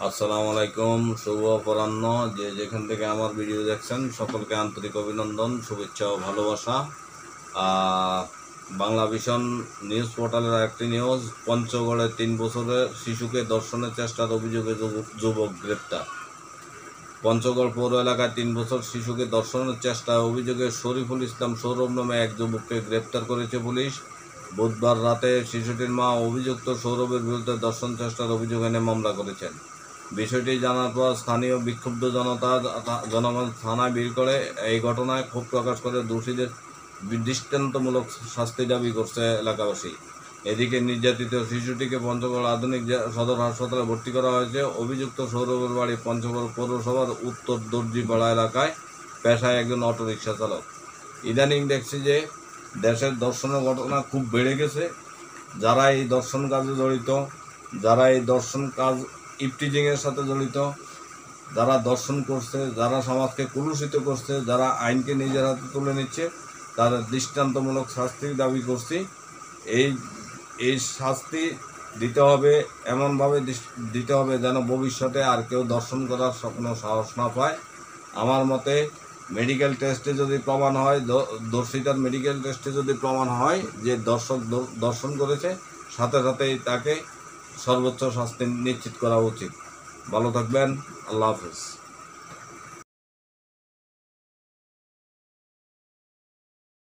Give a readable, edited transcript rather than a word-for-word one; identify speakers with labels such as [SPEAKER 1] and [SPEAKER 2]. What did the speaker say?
[SPEAKER 1] আসসালামু আলাইকুম, শুভ অপরাহ্ন। যে যেখান থেকে আমার ভিডিও দেখছেন সকলকে আন্তরিক অভিনন্দন, শুভেচ্ছা ও ভালোবাসা। বাংলা ভিশন নিউজ পোর্টালের একটি নিউজ। পঞ্চগড়ে 3 বছরের শিশুকে ধর্ষণের চেষ্টার অভিযোগে যুবক গ্রেপ্তার। পঞ্চগড় পৌর এলাকায় 3 বছর শিশুকে ধর্ষণের চেষ্টার অভিযোগে শরীফুল ইসলাম সৌরভ নামে এক যুবককে গ্রেপ্তার করেছে পুলিশ। বুধবার রাতে শিশুটির মা অভিযুক্ত সৌরভের বিরুদ্ধে ধর্ষণ চেষ্টার অভিযোগ এনে মামলা করেছেন। বিষয়টি জানার পর স্থানীয় বিক্ষুব্ধ জনগণ থানায় ভিড় করে এই ঘটনায় ক্ষোভ প্রকাশ করে দোষীদের দৃষ্টান্তমূলক শাস্তি দাবি করছে এলাকাবাসী। এদিকে নির্যাতিত শিশুটিকে পঞ্চগড় আধুনিক সদর হাসপাতালে ভর্তি করা হয়েছে। অভিযুক্ত সৌরভের বাড়ি পঞ্চগড় পৌরসভার উত্তর দর্জিপাড়া এলাকায়, পেশায় একজন অটোরিকশা চালক। ইদানিং দেখছি যে দেশের ধর্ষণের ঘটনা খুব বেড়ে গেছে। যারা এই ধর্ষণ কাজে জড়িত, যারা এই ধর্ষণ কাজ ইফটিজিংয়ের সাথে জড়িত, যারা দর্শন করছে, যারা সমাজকে কলুষিত করছে, যারা আইনকে নিজের হাতে তুলে নিচ্ছে, তাদের দৃষ্টান্তমূলক শাস্তির দাবি করছি। এই শাস্তি দিতে হবে, এমনভাবে দিতে হবে যেন ভবিষ্যতে আর কেউ দর্শন করার কোনো সাহস না পায়। আমার মতে মেডিকেল টেস্টে যদি প্রমাণ হয়, দর্শিতার মেডিকেল টেস্টে যদি প্রমাণ হয় যে দর্শন করেছে, সাথে সাথেই তাকে সর্বোচ্চ শাস্তি নিশ্চিত করা উচিত। ভালো থাকবেন। আল্লাহ হাফেজ।